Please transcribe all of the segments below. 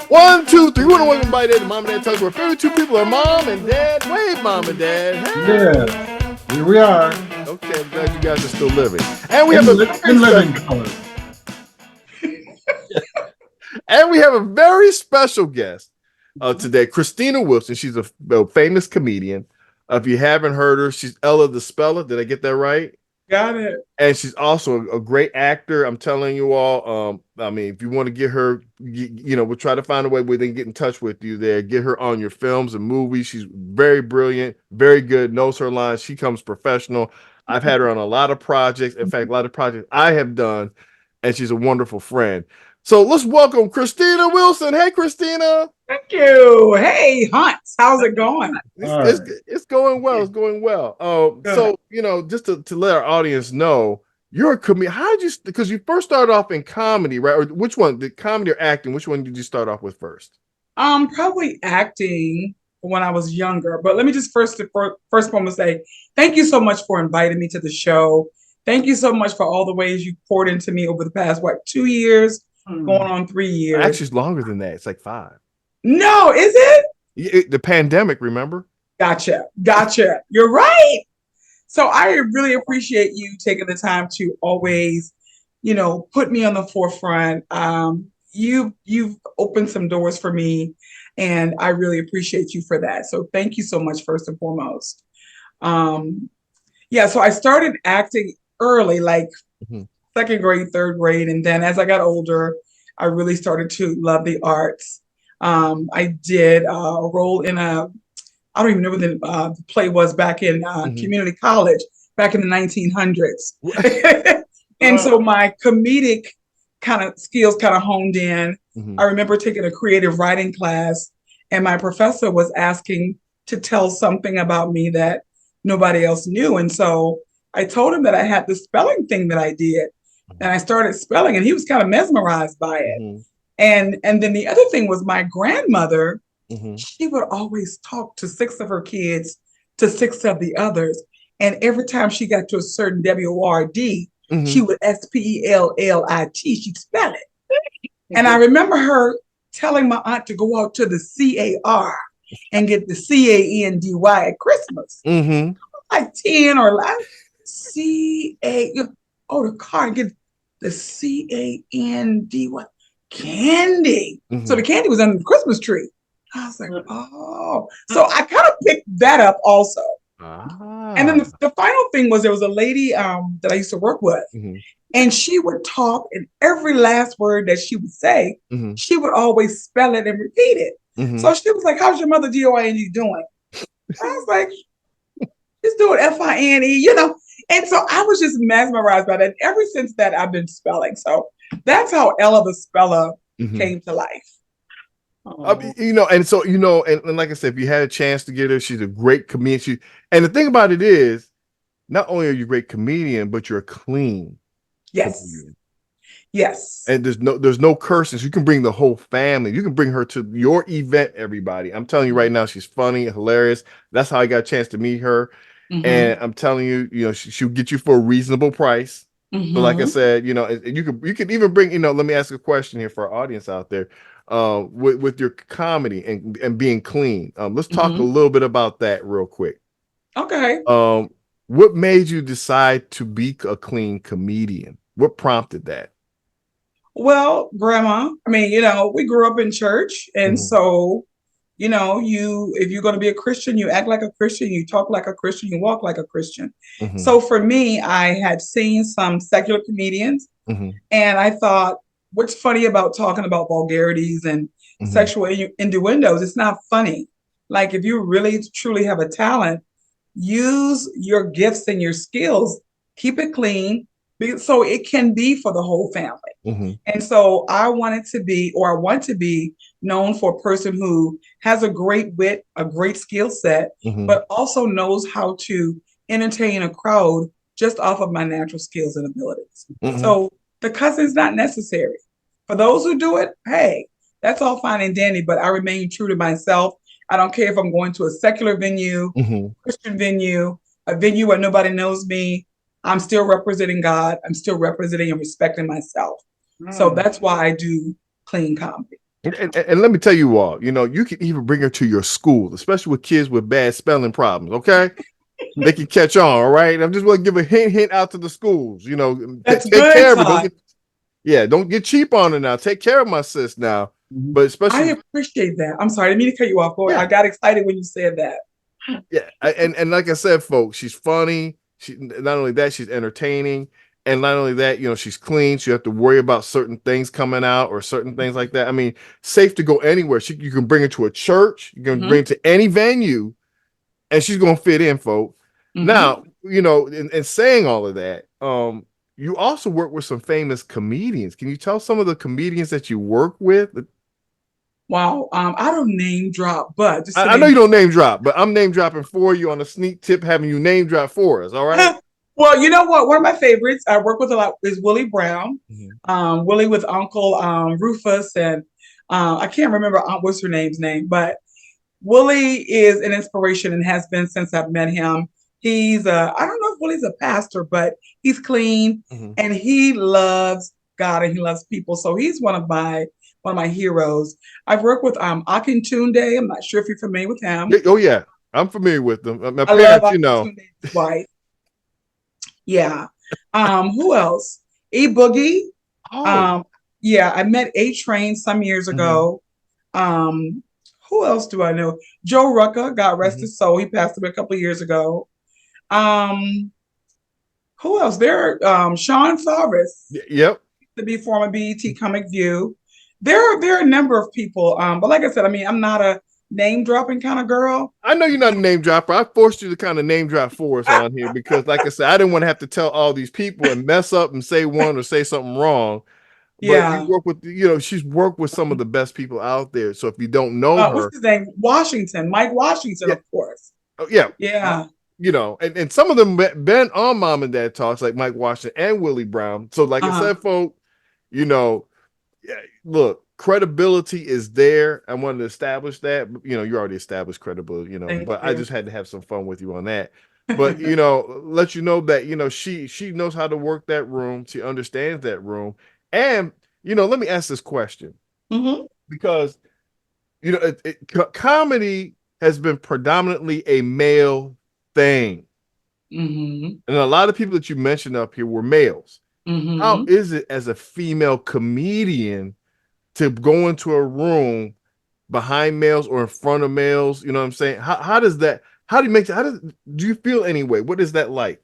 1, 2, 3. We want to welcome everybody to Mom and Dad Talks, where favorite two people are Mom and Dad. Wave, Mom and Dad. Hey. Yeah, here we are Okay, I'm glad you guys are still living. And we in, have a in living color. very special guest today, Christina Wilson. She's a famous comedian. If you haven't heard her, she's Ella the Speller. Did I get that right? Got it. And she's also a great actor. I'm telling you all. I mean, if you want to get her, we'll try to find a way where they can get in touch with you there. Get her on your films and movies. She's very brilliant, very good, knows her lines. She comes professional. I've had her on a lot of projects. In fact, a lot of projects I have done, and she's a wonderful friend. So let's welcome Christina Wilson. Hey, Christina. Thank you. Hey, Hunts. How's it going? It's going well. It's going well. So, just to let our audience know, you're a comedian. How did you, because you first started off in comedy, right? Or which one, the comedy or acting? Which one did you start off with first? Probably acting when I was younger. But let me just first one say thank you so much for inviting me to the show. Thank you so much for all the ways you poured into me over the past, 2 years, going on 3 years. Actually, it's longer than that. It's like 5. No, is it? The pandemic, remember? Gotcha. You're right. So I really appreciate you taking the time to always, put me on the forefront. You've opened some doors for me, and I really appreciate you for that. So thank you so much, first and foremost. So I started acting early, like second grade, third grade. And then as I got older, I really started to love the arts. I did a role in I don't even know what the play was back in community college back in the 1900s. And so my comedic kind of skills kind of honed in. I remember taking a creative writing class, and my professor was asking to tell something about me that nobody else knew. And so I told him that I had the spelling thing that I did, and I started spelling, and he was kind of mesmerized by it. And then the other thing was my grandmother, she would always talk to 6 of her kids to 6 of the others. And every time she got to a certain W-O-R-D, she would S-P-E-L-L-I-T, she'd spell it. And I remember her telling my aunt to go out to the C-A-R and get the C-A-N-D-Y at Christmas. Like 10 or less. C-A, the car, and get the C-A-N-D-Y. Candy. So the candy was under the Christmas tree. I was like, oh. So I kind of picked that up also. And then the final thing was there was a lady that I used to work with, and she would talk, and every last word that she would say, she would always spell it and repeat it. So she was like, how's your mother D-O-I-N-E doing? I was like, she's doing F-I-N-E, And so I was just mesmerized by that. And ever since that, I've been spelling. So that's how Ella the Speller came to life. And so, and like I said, if you had a chance to get her, she's a great comedian. And the thing about it is, not only are you a great comedian, but you're clean. Yes. Yes. And there's no cursing. So you can bring the whole family. You can bring her to your event, everybody. I'm telling you right now, she's funny, hilarious. That's how I got a chance to meet her. And I'm telling you, she'll get you for a reasonable price. So like I said, you could even bring, let me ask a question here for our audience out there. With your comedy and being clean. Let's talk a little bit about that real quick. Okay. What made you decide to be a clean comedian? What prompted that? Well, Grandma, I mean, we grew up in church, and so, if you're going to be a Christian, you act like a Christian, you talk like a Christian, you walk like a Christian. So for me, I had seen some secular comedians, and I thought, what's funny about talking about vulgarities and sexual innuendos? It's not funny. Like, if you really truly have a talent, use your gifts and your skills, keep it clean, so it can be for the whole family. And so I want to be known for a person who has a great wit, a great skill set, but also knows how to entertain a crowd just off of my natural skills and abilities. So the cousin's not necessary. For those who do it, hey, that's all fine and dandy, but I remain true to myself. I don't care if I'm going to a secular venue, Christian venue, a venue where nobody knows me. I'm still representing God. I'm still representing and respecting myself. So that's why I do clean comedy. And let me tell you all, you can even bring her to your school, especially with kids with bad spelling problems. Okay, they can catch on. All right, I'm just want to give a hint out to the schools. That's Take good, care of it. Todd. Don't get cheap on it now. Take care of my sis now. Mhm. But I especially, appreciate that. I'm sorry, I didn't mean to cut you off. Boy, I yeah, got excited when you said that. yeah, and like I said, folks, she's funny. She not only that, she's entertaining, and not only that, she's clean. So you have to worry about certain things coming out or certain things like that. I mean, safe to go anywhere. You can bring her to a church. You can bring Mm-hmm. her to any venue, and she's gonna fit in, folks. Mm-hmm. Now, in saying all of that, you also work with some famous comedians. Can you tell some of the comedians that you work with? Wow. I don't name drop, but just to I know name. you don't name drop, but I'm name dropping for you on a sneak tip, having you name drop for us. All right. Well, you know what? One of my favorites I work with a lot is Willie Brown. Mhm. Willie with Uncle Rufus, and I can't remember what's her name, but Willie is an inspiration and has been since I've met him. He's I don't know if Willie's a pastor, but he's clean Mhm. and he loves God and he loves people. So he's one of my heroes. I've worked with Akintunde. I'm not sure if you're familiar with him. Yeah, oh yeah, I'm familiar with them. My I love parents, Akintunde's wife. Yeah. Who else? E Boogie. Oh, Um, yeah, I met A Train some years mhm, ago. Um, who else do I know? Joe Rucker, God rest mhm. his soul. He passed away a couple of years ago. Um, who else? Sean Favis, Yep. to be former BET Comic View. There are a number of people. But like I said, I mean, I'm not a name dropping kind of girl. I know you're not a name dropper. I forced you to kind of name drop for us on here because, like I said, I didn't want to have to tell all these people and mess up and say one or say something wrong. But you Yeah. work with, she's worked with some of the best people out there. So if you don't know What's her, his name? Washington, Mike Washington, yeah, of course. oh, yeah, Yeah. and some of them been on Mom and Dad Talks, like Mike Washington and Willie Brown. So, like I Uh-huh. said, folks, you know, yeah, look, credibility is there. I wanted to establish that. You already established credibility, Thank but I you. just had to have some fun with you on that. But let you know that she knows how to work that room. She understands that room. And let me ask this question Hmm. because comedy has been predominantly a male thing, Hmm. and a lot of people that you mentioned up here were males. How Hmm. is it as a female comedian to go into a room behind males or in front of males? You know what I'm saying? How does that? How do you feel anyway? What is that like?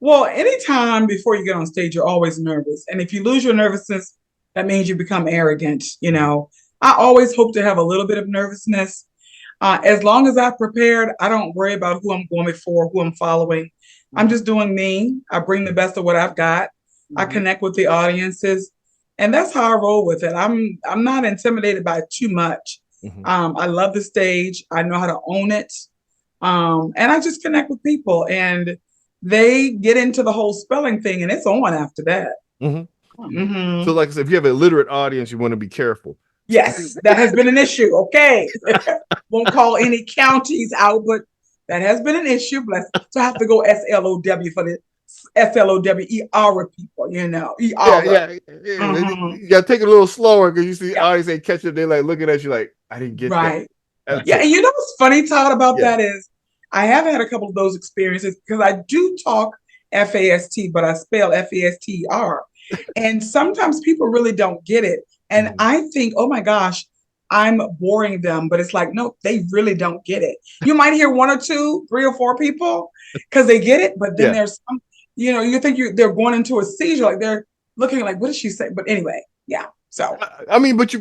Well, anytime before you get on stage, you're always nervous. And if you lose your nervousness, that means you become arrogant. I always hope to have a little bit of nervousness. As long as I've prepared, I don't worry about who I'm going before, who I'm following. I'm just doing me. I bring the best of what I've got. I Mhm. connect with the audiences, and that's how I roll with it. I'm not intimidated by too much. Mhm. I love the stage. I know how to own it, and I just connect with people, and they get into the whole spelling thing, and it's on after that. Mhm. So, Hmm. like I said, if you have a literate audience, you want to be careful. Yes, that has been an issue. Okay. Won't call any counties out, but that has been an issue. Bless. So I have to go SLOW for the SLOWER people, Yeah, ER. yeah, yeah. Hmm. You gotta take it a little slower because you see Yeah, audience ain't catch it. They're like looking at you like, I didn't get that. right. Yeah, So and you know what's funny, Todd, about yeah. that is I have had a couple of those experiences because I do talk FAST, but I spell FASTER. And sometimes people really don't get it. And Mhm. I think, oh my gosh, I'm boring them. But it's like, no, they really don't get it. You might hear one or two, three or four people because they get it. But then Yeah. there's some, you think they're going into a seizure, like they're looking like, what did she say? But anyway, yeah. So, I mean, but you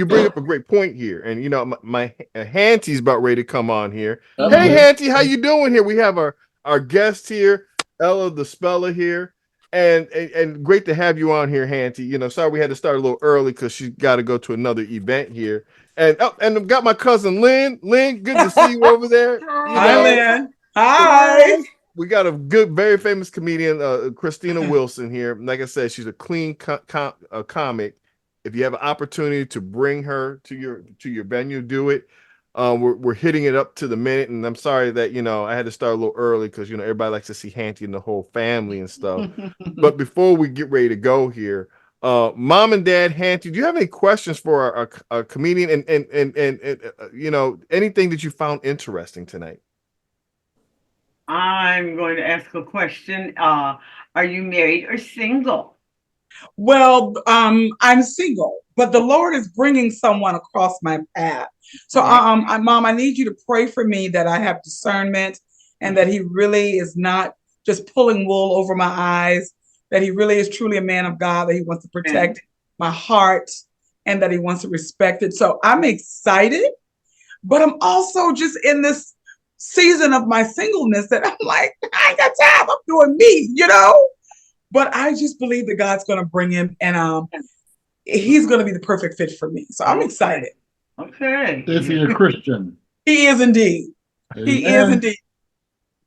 bring up a great point here, and my Hantie's about ready to come on here. Hey, mhm. Okay. Hantie, how you doing here? We have our guest here, Ella the Speller here, and great to have you on here, Hantie. Sorry we had to start a little early because she's got to go to another event here, and I've got my cousin Lynn. Lynn, good to see you over there. Hi, Lynn. Hi. Hi. We got a good, very famous comedian, Christina Wilson here. Like I said, she's a clean comic. If you have an opportunity to bring her to your venue, do it. We're hitting it up to the minute, and I'm sorry that I had to start a little early because everybody likes to see Hantie and the whole family and stuff. But before we get ready to go here, Mom and Dad, Hantie, do you have any questions for our comedian and you know, anything that you found interesting tonight? I'm going to ask a question. Are you married or single? Well, I'm single, but the Lord is bringing someone across my path. So, Mom, I need you to pray for me that I have discernment and that He really is not just pulling wool over my eyes, that He really is truly a man of God, that He wants to protect my heart and that He wants to respect it. So I'm excited, but I'm also just in this season of my singleness that I'm like, I ain't got time. I'm doing me, you know? But I just believe that God's going to bring him and he's going to be the perfect fit for me. So I'm excited. Okay. Is he a Christian? He is indeed. Amen. He is indeed.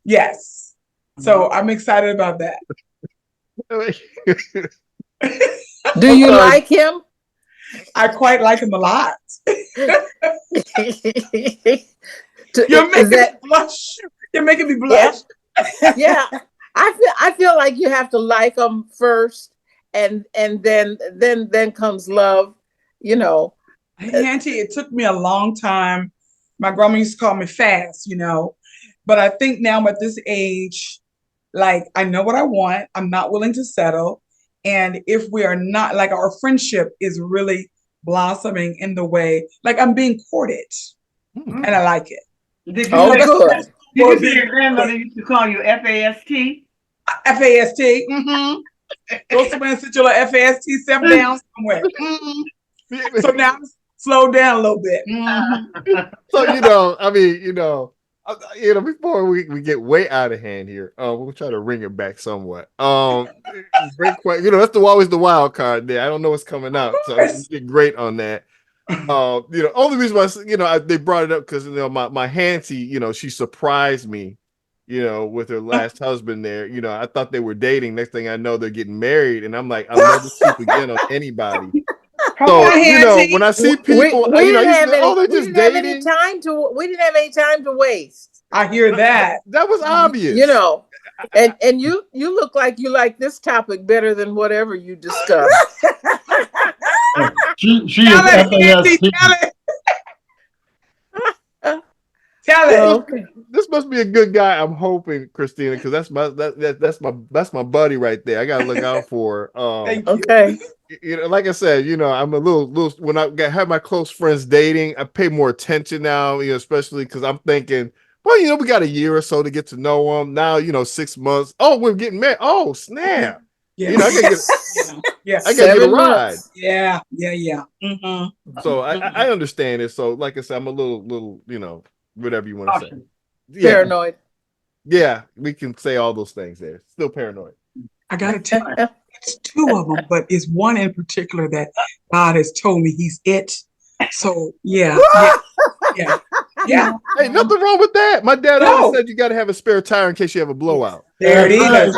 Yes. So I'm excited about that. Do you like him? I quite like him a lot. You're making me blush. You're making me blush. Yeah. I feel like you have to like them first, and then comes love. You know, Auntie, it took me a long time. My grandma used to call me fast, you know, but I think now at this age, like I know what I want. I'm not willing to settle, and if we are not, like our friendship is really blossoming in the way, like I'm being courted, and I like it. Did you good. Did you see your grandmother used to call you FAST? FAST. Mm-hmm. Go somewhere and sit your little FAST step down somewhere. Mm-hmm. So now slow down a little bit. Mm-hmm. So you know, I mean, you know, before we get way out of hand here, we'll try to ring it back somewhat. Great question. You know, that's always the wild card there. I don't know what's coming out, so you did great on that. You know, only reason why they brought it up because you know my Hantie, you know, she surprised me, you know, with her last husband there. You know, I thought they were dating. Next thing I know, they're getting married, and I'm like, I'll never sleep again on anybody. So you know, when I see people, we you know, didn't have any, they're just dating. we didn't have any time to waste. I hear that. That was obvious. You know, and you look like you like this topic better than whatever you discussed. She is FAST. Tell it. Okay. This must be a good guy. I'm hoping, Christina, because that's my buddy right there. I gotta look out for. Okay. You know, like I said, you know, I'm a little when I have my close friends dating, I pay more attention now, you know, especially because I'm thinking, well, you know, we got a year or so to get to know them. Now, you know, 6 months. Oh, we're getting married. Oh, snap. Yeah. You know, I gotta yeah. I gotta get a ride. Yeah. Mm-hmm. So I understand it. So, like I said, I'm a little, you know, whatever you want to say. Yeah. Paranoid. Yeah, we can say all those things there. Still paranoid. I gotta tell you, it's two of them, but it's one in particular that God has told me he's it. So yeah. Hey, nothing wrong with that. My dad always said you got to have a spare tire in case you have a blowout. There it is.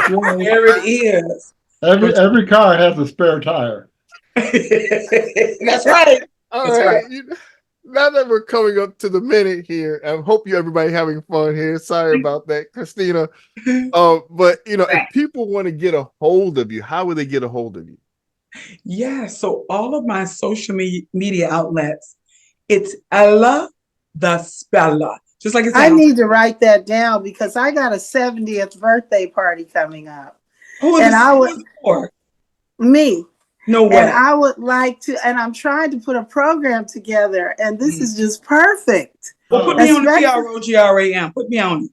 Right. There it is. Every car has a spare tire. That's right. All right. Now that we're coming up to the minute here, I hope everybody having fun here. Sorry about that, Christina. But you know, if people want to get a hold of you, how would they get a hold of you? Yeah, so all of my social media outlets, it's Ella the Speller. Just like it sounds. I need to write that down because I got a 70th birthday party coming up. Who is it for? Me. No way. And I would like to, and I'm trying to put a program together, and this is just perfect. Well, put me on the TROGRAM. Put me on it.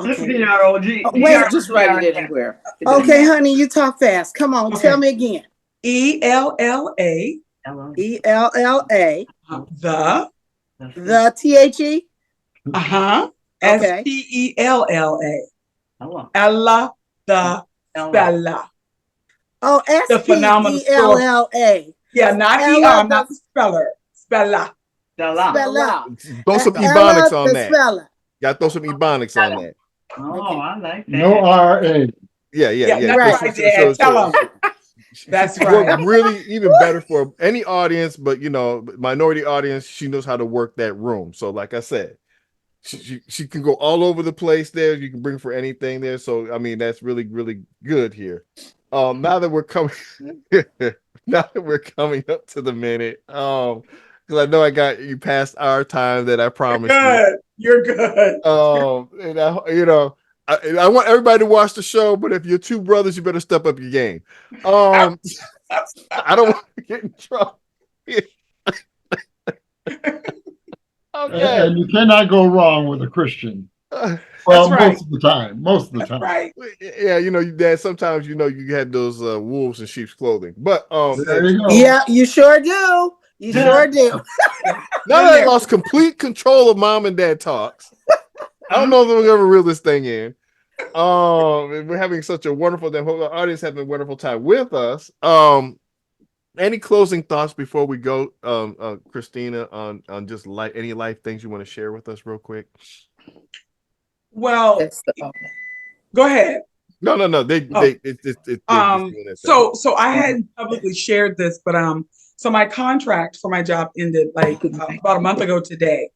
Okay. Wait, just write it anywhere. Okay, honey, you talk fast. Come on, tell me again. ELLA. ELLA. The THE. SPELLA. Ella the Speller. Oh, SPELLA. Yeah, not ER, not the speller. Speller. Throw some ebonics on that. Got to throw some ebonics on that. Oh, I like that. No RA. Yeah. That's right, Dad. Tell them. That's right. Really even better for any audience, but you know, minority audience, she knows how to work that room. So like I said, she can go all over the place there. You can bring for anything there. So I mean, that's really, really good here. Now that we're coming, now that we're coming up to the minute, because I know I got you past our time that I promised you. Good. You're good. And I want everybody to watch the show, but if you're two brothers, you better step up your game. I don't want to get in trouble. Okay. And you cannot go wrong with a Christian. Well, That's right. most of the time. Most of the That's time. right. Yeah, Dad, sometimes you had those wolves in sheep's clothing. But There you go. Yeah, you sure do. You sure do. now that I lost complete control of Mom and Dad Talks, I don't know if we're gonna reel this thing in. We're having such a wonderful time. Hope our audience having a wonderful time with us. Any closing thoughts before we go, Christina, on just any life things you want to share with us real quick? Well, go ahead. No. So I hadn't publicly shared this, but so my contract for my job ended like about a month ago today,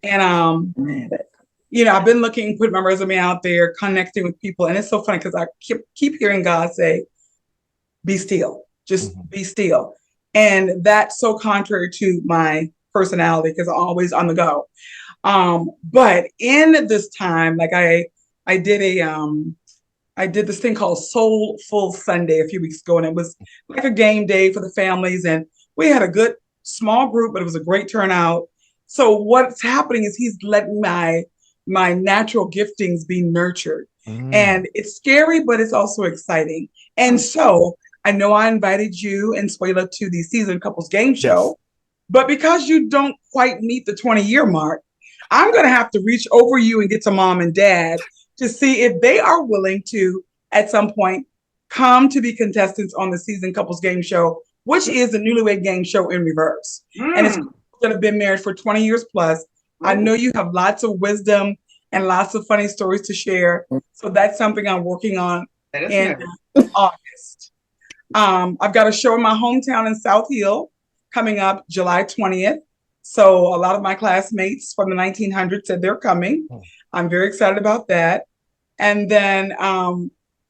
and I've been putting my resume out there, connecting with people, and it's so funny because I keep hearing God say, "Be still, just be still," and that's so contrary to my personality because I'm always on the go. But in this time, like I did this thing called Soulful Sunday a few weeks ago, and it was like a game day for the families, and we had a good small group, but it was a great turnout. So what's happening is he's letting my natural giftings be nurtured, and it's scary, but it's also exciting. And so I know I invited you and Suela to the season couples game show, but because you don't quite meet the 20-year mark, I'm going to have to reach over you and get to Mom and Dad to see if they are willing to, at some point, come to be contestants on the season couples game show, which is the newlywed game show in reverse. And it's going to have been married for 20 years plus. I know you have lots of wisdom and lots of funny stories to share. So that's something I'm working on in August. I've got a show in my hometown in South Hill coming up July 20th. So a lot of my classmates from the 1900s said they're coming. I'm very excited about that. And then,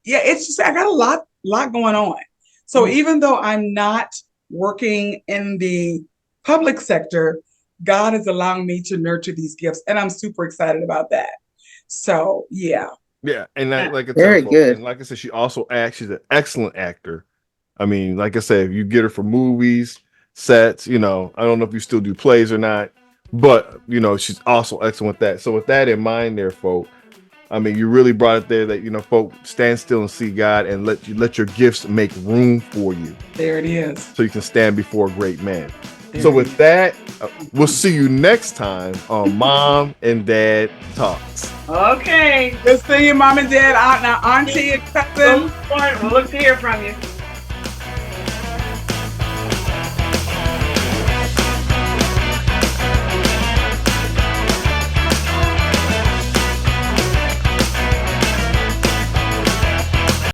it's just, I got a lot going on. So even though I'm not working in the public sector, God is allowing me to nurture these gifts. And I'm super excited about that. So, yeah. Yeah. And like I Very good. And like I said, she also acts. She's an excellent actor. I mean, like I said, if you get her for movies, sets, I don't know if you still do plays or not, but she's also excellent with that. So with that in mind there, folk, I mean, you really brought it there that, folk, stand still and see God and let your gifts make room for you. There it is. So you can stand before a great man. So with that, we'll see you next time on Mom and Dad Talks. Okay. Good seeing you, Mom and Dad, Aunt, Auntie, and cousin. We'll look to hear from you.